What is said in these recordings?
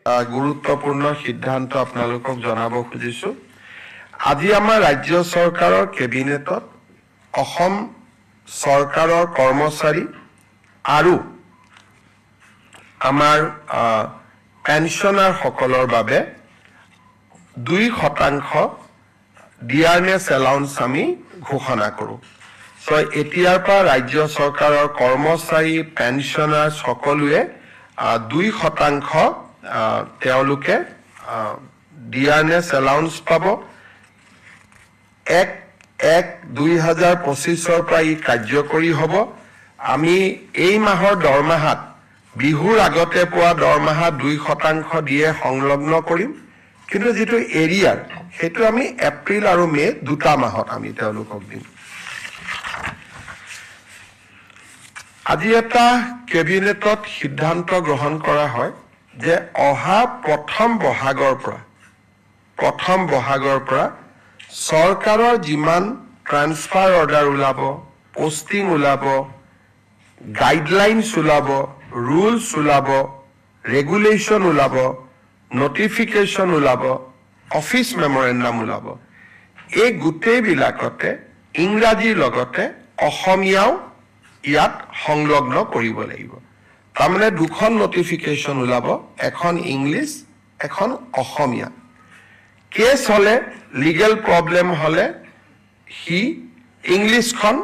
গুৰুত্বপূৰ্ণ সিদ্ধান্ত আপোনালোকক জনাব খুজিছো আজি আমাৰ ৰাজ্য চৰকাৰৰ কেবিনেটত অসম চৰকাৰৰ কৰ্মচাৰী আৰু আমাৰ পেনশনাৰ সকলৰ বাবে 2% ডিয়াৰনেছ এলাউন্স আমি ঘোষণা কৰোঁ সো এতিয়াৰ পৰা ৰাজ্য চৰকাৰৰ কৰ্মচাৰী পেনশনাৰ সকলোৱে 2% তেওঁলোকে ডিয়াৰনেছ এলাউন্স পাব 1/1/2025 পৰা ই কাৰ্যকৰী হ'ব আমি এই মাহৰ দৰমহাত বিহুৰ আগতে পোৱা দৰমহা 2% দিয়ে সংলগ্ন কৰিম কিন্তু যেটো এৰিয়াৰ হেতু আমি এপ্ৰিল আৰু মে দুটা মাহত আমি তেওঁলোকক দিম আজি এটা কেবিনেটত সিদ্ধান্ত গ্ৰহণ কৰা হয় যে অহা প্ৰথম বহাগৰ পৰা চৰকাৰৰ যিমান ট্ৰান্সফাৰ অৰ্ডাৰ ওলাব পোষ্টিং ওলাব গাইডলাইনছ ওলাব ৰুলছ ওলাব ৰেগুলেশ্যন ওলাব নোটিফিকেশ্যন ওলাব অফিচ মেমৰেণ্ডাম ওলাব এই গোটেইবিলাকতে ইংৰাজীৰ লগতে অসমীয়াও ইয়াত সংলগ্ন কৰিব লাগিব তাৰমানে দুখন নোটিফিকেশ্যন ওলাব এখন ইংলিছ এখন অসমীয়া কেছ হলে লিগেল প্ৰবলেম হলে হি ইংলিছখন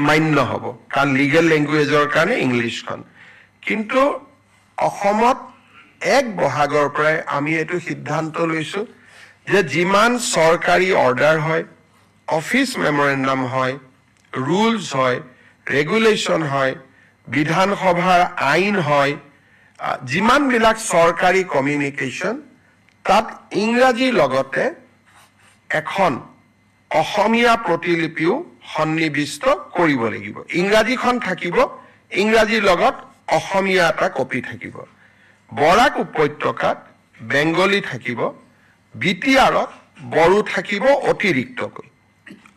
মান্য হ'ব কাৰণ লিগেল ল্যাঙ্গুৱেজৰ কাৰণে ইংলিছখন কিন্তু অসমত 1 বহাগৰ পৰা আমি এটো সিদ্ধান্ত লৈছো যে যিমান সৰকাৰি অৰ্ডাৰ হয় অফিচ মেমৰেণ্ডাম হয় ৰুলছ হয় ৰেগুলেশ্যন হয় বিধানসভাৰ আইন হয় যিমান বিলাক সৰকাৰি কমিউনিকেশ্যন তাত ইংৰাজী লগতে এখন অসমীয়া প্ৰতিলিপিও সন্নিবিষ্ট কৰিব লাগিব ইংৰাজীখন থাকিব ইংৰাজীৰ লগত অসমীয়া এটা কপি থাকিব বৰাক উপত্যকাত বেংগলী থাকিব বিটিআৰত বড়ো থাকিব অতিৰিক্তকৈ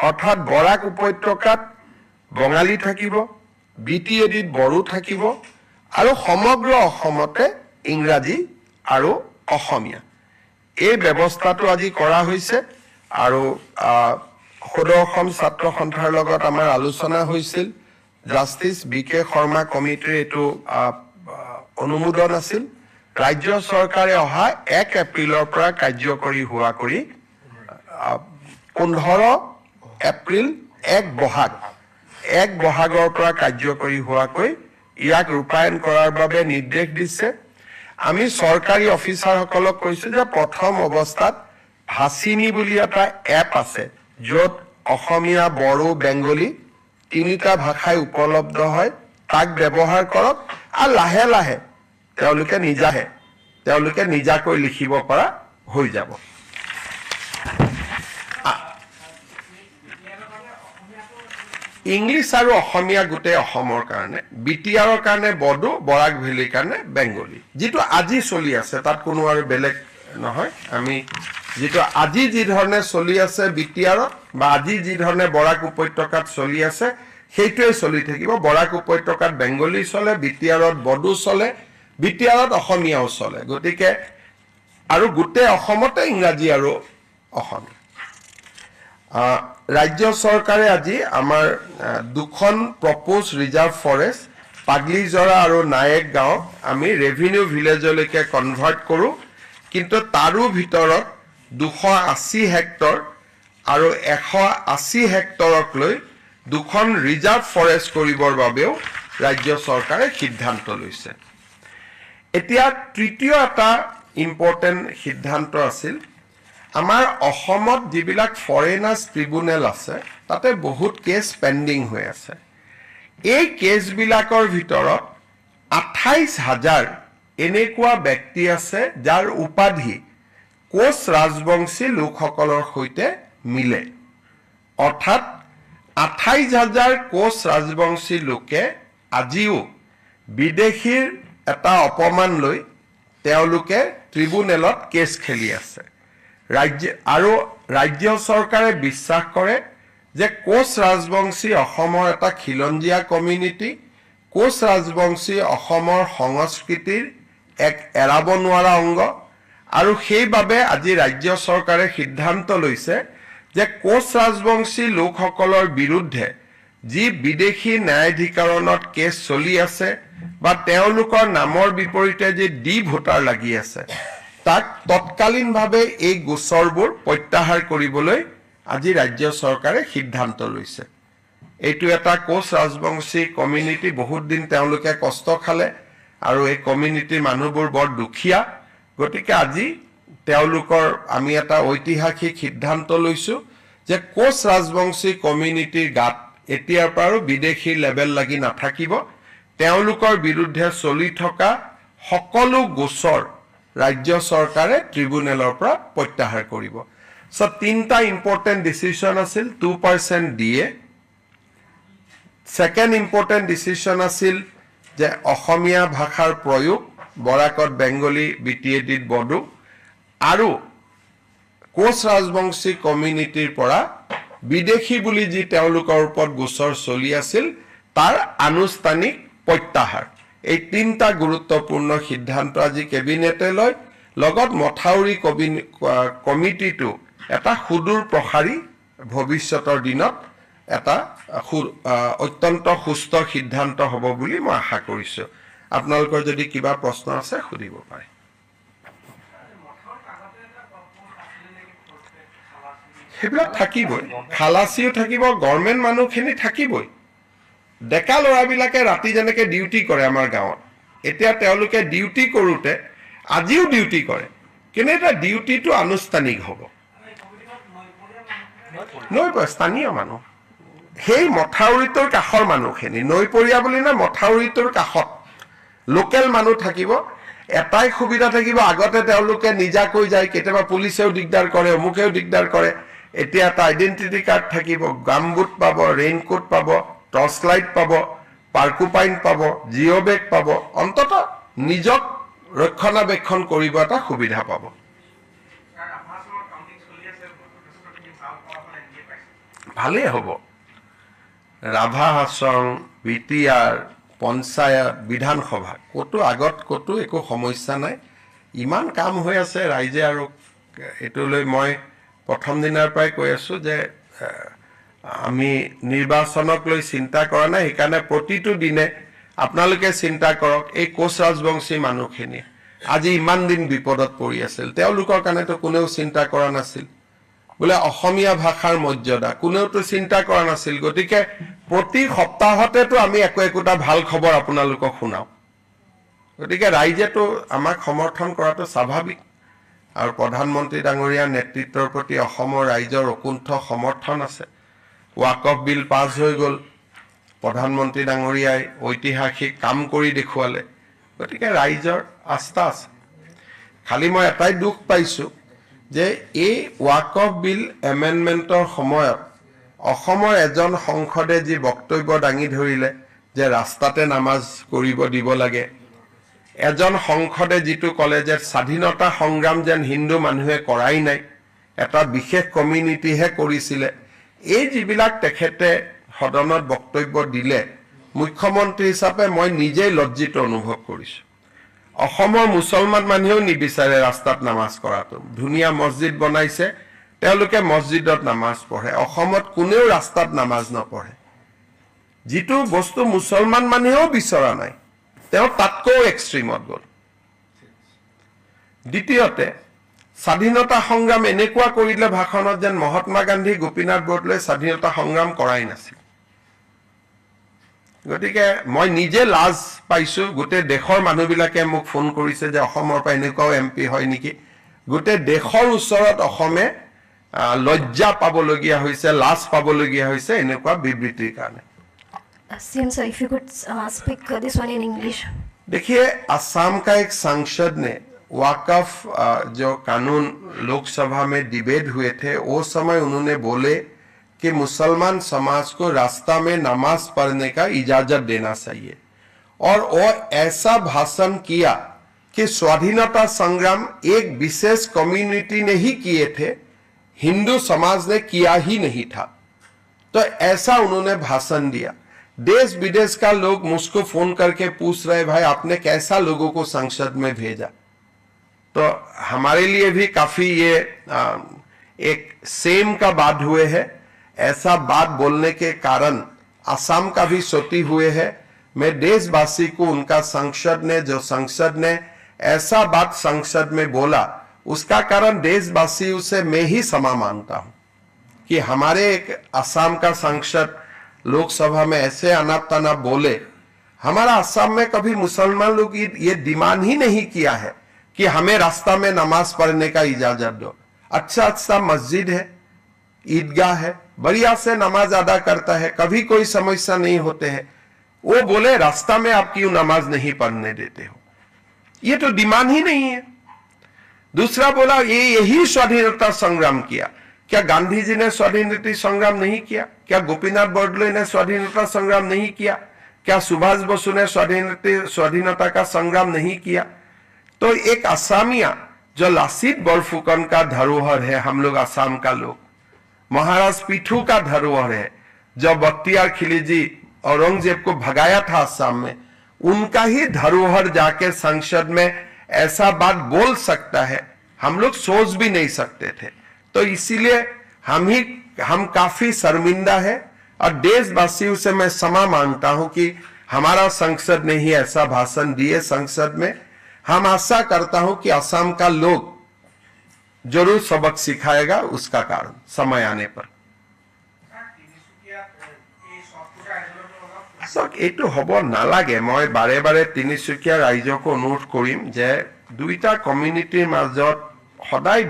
অৰ্থাৎ বৰাক উপত্যকাত বঙালী থাকিব বিটিএডিত বড়ো থাকিব আৰু সমগ্ৰ অসমতে ইংৰাজী আৰু অসমীয়া এই ব্যৱস্থাটো আজি কৰা হৈছে আৰু সদৌ অসম ছাত্ৰ সন্থাৰ লগত আমাৰ আলোচনা হৈছিল জাষ্টিস বিকে শৰ্মা কমিটিৰ এটো অনুমোদন আছিল ৰাজ্য চৰকাৰে অহা 1 এপ্ৰিলৰ পৰা কাৰ্যকৰী হোৱা কৰি 15 এপ্ৰিল 1 বহাগৰ পৰা কাৰ্যকৰী হোৱাকৈ ইয়াক ৰূপায়ণ কৰাৰ বাবে নিৰ্দেশ দিছে আমি সৰকাৰি অফিচাৰসকলক কৈছো যে প্ৰথম অৱস্থাত ভাসিনী বুলি এটা এপ আছে য'ত অসমীয়া বড়ো বেংগলী তিনিটা ভাষাই উপলব্ধ হয় তাক ব্যৱহাৰ কৰক আৰু লাহে লাহে তেওঁলোকে নিজাকৈ লিখিব পৰা হৈ যাব ইংলিছ আৰু অসমীয়া গোটে অসমৰ কাৰণে বিটিআৰৰ কাৰণে বড়ো বৰাক ভেলীৰ কাৰণে বেংগলী যেটো আজি চলি আছে তাত কোনো আৰু বেলেগ নহয় আমি যেটো আজি যি ধৰণে চলি আছে বিটিআৰত বা আজি যি ধৰণে বৰাক উপত্যকাত চলি আছে সেইটোৱে চলি থাকিব বৰাক উপত্যকাত বেংগলী চলে বিটিআৰত বড়ো চলে বিটিআৰত অসমীয়াও চলে গতিকে আৰু গোটে অসমতে ইংৰাজী আৰু অসমীয়া ৰাজ্য চৰকাৰে আজি আমাৰ দুখন প্ৰপ'জ ৰিজাৰ্ভ ফৰেষ্ট পাগলিজৰা আৰু নায়েক গাঁও আমি ৰেভিনিউ ভিলেজলৈকে কনভাৰ্ট কৰো কিন্তু তাৰো ভিতৰত 280 হেক্টৰ আৰু 180 হেক্টৰক লৈ দুখন ৰিজাৰ্ভ ফৰেষ্ট কৰিবৰ বাবেও ৰাজ্য চৰকাৰে সিদ্ধান্ত লৈছে এতিয়া তৃতীয় এটা ইম্পৰ্টেন্ট সিদ্ধান্ত আছিল আমাৰ অসমত যিবিলাক ফৰেনাৰ্ছ ট্ৰিব্যুনেল আছে তাতে বহুত কেছ পেন্ডিং হৈ আছে এই কেছবিলাকৰ ভিতৰত 28000 এনেকুৱা ব্যক্তি আছে যাৰ উপাধি কোচ ৰাজবংশী লোকসকলৰ সৈতে মিলে অৰ্থাৎ 28000 কোচ ৰাজবংশী লোকে আজিও বিদেশীৰ এটা অপমান লৈ তেওঁলোকে ট্ৰিব্যুনেলত কেছ খেলি আছে ৰাজ্য চৰকাৰে বিশ্বাস কৰে যে কোচ ৰাজবংশী অসমৰ এটা খিলঞ্জীয়া কমিউনিটি কোচ ৰাজবংশী অসমৰ সংস্কৃতিৰ এক এৰাব নোৱাৰা অংগ আৰু সেইবাবে আজি ৰাজ্য চৰকাৰে সিদ্ধান্ত লৈছে যে কোচ ৰাজবংশী লোকসকলৰ বিৰুদ্ধে যি বিদেশী ন্যায়াধিকৰণত কেছ চলি আছে বা তেওঁলোকৰ নামৰ বিপৰীতে যি ডি ভোটাৰ লাগি আছে তাক তৎকালীনভাৱে এই গোচৰবোৰ প্ৰত্যাহাৰ কৰিবলৈ আজি ৰাজ্য চৰকাৰে সিদ্ধান্ত লৈছে এইটো এটা কোচ ৰাজবংশী কমিউনিটি বহুত দিন তেওঁলোকে কষ্ট খালে আৰু এই কমিউনিটিৰ মানুহবোৰ বৰ দুখীয়া গতিকে আজি তেওঁলোকৰ আমি এটা ঐতিহাসিক সিদ্ধান্ত লৈছো যে কোচ ৰাজবংশী কমিউনিটিৰ গাত এতিয়াৰ পৰা বিদেশী লেভেল লাগি নাথাকিব তেওঁলোকৰ বিৰুদ্ধে চলি থকা সকলো গোচৰ ৰাজ্য চৰকাৰে ট্ৰিব্যুনেলৰ পৰা প্ৰত্যাহাৰ কৰিব সো তিনটা ইম্পৰ্টেন্ট ডিসিশন আছিল 2% দিয়ে সেকেন্ড ইম্পৰ্টেন্ট ডিসিশন আছিল যে অসমীয়া ভাষাৰ প্ৰয়োগ বৰাকত বেংগলী বিটিএডিত বডো আৰু কোচ ৰাজবংশী কমিউনিটিৰ পৰা বিদেশী বুলি যি তেওঁলোকৰ ওপৰত গোচৰ চলি আছিল তাৰ আনুষ্ঠানিক প্ৰত্যাহাৰ এই তিনটা গুৰুত্বপূৰ্ণ সিদ্ধান্ত আজি কেবিনেটে লয় লগত মথাউৰি কমিটিটো এটা সুদূৰ প্ৰসাৰী ভৱিষ্যতৰ দিনত এটা অত্যন্ত সুস্থ সিদ্ধান্ত হ'ব বুলি মই আশা কৰিছো আপোনালোকৰ যদি কিবা প্ৰশ্ন আছে সুধিব পাৰে হেবিলাক থাকিবই খালাসিও থাকিব গভৰ্ণমেণ্ট মানুহখিনি থাকিবই ডেকা লৰাবিলাকে ৰাতি যেনেকে ডিউটি কৰে আমাৰ গাঁৱত এতিয়া তেওঁলোকে ডিউটি কৰোতে আজিও ডিউটি কৰে কিন্তু এটা ডিউটিটো আনুষ্ঠানিক হ'ব নৈ স্থানীয় মানুহ সেই মথাউৰিটোৰ কাষৰ মানুহখিনি নৈপৰীয়া বুলি না মথাউৰিটোৰ কাষত লোকেল মানুহ থাকিব এটাই সুবিধা থাকিব আগতে তেওঁলোকে নিজাকৈ যায় কেতিয়াবা পুলিচেও দিগদাৰ কৰে অমুকেও দিগদাৰ কৰে এতিয়া এটা আইডেন্টিটি কাৰ্ড থাকিব গামবুট পাব ৰেইনকোট পাব টৰ্চ লাইট পাব পাৰ্কুপাইন পাব জিঅ' বেগ পাব অন্তত নিজক ৰক্ষণাবেক্ষণ কৰিব এটা সুবিধা পাব ভালেই হ'ব ৰাভা হাছং বিটিআৰ পঞ্চায়ত বিধানসভা কতো আগত কতো একো সমস্যা নাই ইমান কাম হৈ আছে ৰাইজে আৰু এটো লৈ মই প্ৰথম দিনৰ পৰাই কৈ আছো যে আমি নিৰ্বাচনক লৈ চিন্তা কৰা নাই সেইকাৰণে প্ৰতিটো দিনে আপোনালোকে চিন্তা কৰক এই কোচ ৰাজবংশী মানুহখিনি আজি ইমান দিন বিপদত পৰি আছিল তেওঁলোকৰ কাৰণেতো কোনেও চিন্তা কৰা নাছিল বোলে অসমীয়া ভাষাৰ মৰ্যাদা কোনেওতো চিন্তা কৰা নাছিল গতিকে প্ৰতি সপ্তাহতেতো আমি একোটা ভাল খবৰ আপোনালোকক শুনাও গতিকে ৰাইজেতো আমাক সমৰ্থন কৰাটো স্বাভাৱিক আৰু প্ৰধানমন্ত্ৰী ডাঙৰীয়াৰ নেতৃত্বৰ প্ৰতি অসমৰ ৰাইজৰ অকুণ্ঠ সমৰ্থন আছে ওয়াকফ বিল পাছ হৈ গল প্ৰধানমন্ত্ৰী ডাঙৰীয়াই ঐতিহাসিক কাম কৰি দেখুৱালে গতিকে ৰাইজৰ আস্থা আছে খালি মই এটাই দুখ পাইছো যে এই ওয়াকফ বিল এমেন্ডমেন্টৰ সময়ত অসমৰ এজন সংসদে যি বক্তব্য দাঙি ধৰিলে যে ৰাস্তাতে নামাজ কৰিব দিব লাগে এজন সংসদে যিটো কলে যে স্বাধীনতা সংগ্ৰাম যেন হিন্দু মানুহে কৰাই নাই এটা বিশেষ কমিউনিটিহে কৰিছিলে এই যিবিলাক তেখেতে সদনত বক্তব্য দিলে মুখ্যমন্ত্ৰী হিচাপে মই নিজেই লজ্জিত অনুভৱ কৰিছো অসমৰ মুছলমান মানুহেও নিবিচাৰে ৰাস্তাত নামাজ কৰাটো ধুনীয়া মছজিদ বনাইছে তেওঁলোকে মছজিদত নামাজ পঢ়ে অসমত কোনেও ৰাস্তাত নামাজ নপঢ়ে যিটো বস্তু মুছলমান মানুহেও বিচৰা নাই তেওঁ তাতকৈ এক্সট্ৰিমত গল দ্বিতীয়তে স্বাধীনতা সংগ্ৰাম এনেকুৱা কৰিলে ভাষণত যেন মহাত্মা গান্ধী গোপীনাথ বৰদলৈ স্বাধীনতা সংগ্ৰাম কৰাই নাছিল গতিকে মই নিজে লাজ পাইছো গোটেই দেশৰ মানুহবিলাকে মোক ফোন কৰিছে যে অসমৰ পৰা এনেকুৱাও এমপি হয় নেকি গোটেই দেশৰ ওচৰত অসমে লজ্জা পাবলগীয়া হৈছে লাজ পাবলগীয়া হৈছে এনেকুৱা বিবৃতিৰ কাৰণে CM sir, if you could speak this one in English. देखिए असम का एक सांसद ने वाकफ जो कानून लोकसभा में डिबेट हुए थे उस समय उन्होंने बोले कि मुसलमान समाज को रास्ता में नमाज पढ़ने का इजाजत देना चाहिए और वो ऐसा भाषण किया कि स्वाधीनता संग्राम एक विशेष कम्युनिटी ने ही किए थे हिंदू समाज ने किया ही नहीं था तो ऐसा उन्होंने भाषण दिया देश विदेश का लोग मुझको फोन करके पूछ रहे भाई आपने कैसा लोगों को संसद में भेजा। तो हमारे लिए भी काफी ये एक सेम का बात हुए है। ऐसा बात बोलने के कारण असम का भी क्षति हुए है। मैं देशवासी को उनका संसद ने ऐसा बात संसद में बोला उसका कारण देशवासियों से मैं ही क्षमा मांगता हूं कि हमारे एक असम का संसद लोकसभा में ऐसे अनाप तनाप बोले। हमारा असम में कभी मुसलमान लोग ये डिमांड ही नहीं किया है कि हमें रास्ता में नमाज पढ़ने का इजाजत दो। अच्छा मस्जिद है, ईदगाह है, बढ़िया से नमाज अदा करता है, कभी कोई समस्या नहीं होते हैं। वो बोले रास्ता में आप क्यों नमाज नहीं पढ़ने देते हो, ये तो डिमांड ही नहीं है। दूसरा बोला यही स्वाधीनता संग्राम किया। क्या गांधी जी ने स्वाधीनता संग्राम नहीं किया? क्या गोपीनाथ बरदलोई ने स्वाधीनता संग्राम नहीं किया? क्या सुभाष बसु ने स्वाधीनता का संग्राम नहीं किया? तो एक असामिया जो लासित बरफुकन का धरोहर है, हम लोग असम का लोग, महाराज पीठू का धरोहर है, जब बख्तियार खिलजी औरंगजेब को भगाया था असम में, उनका ही धरोहर जाके संसद में ऐसा बात बोल सकता है, हम लोग सोच भी नहीं सकते थे। तो इसीलिए हम काफी शर्मिंदा है और देशवासियों से मैं क्षमा मांगता हूं कि हमारा संसद ने ही ऐसा भाषण दिए संसद में। हम आशा करता हूं कि असम का लोग जरूर सबक सिखाएगा उसका कारण समय आने पर। এইটো হব নালাগে। মই বাৰে বাৰে তিনিচুকীয়া ৰাইজক অনুৰোধ কৰিম যে দুইটা কমিউনিটিৰ মাজত সদায়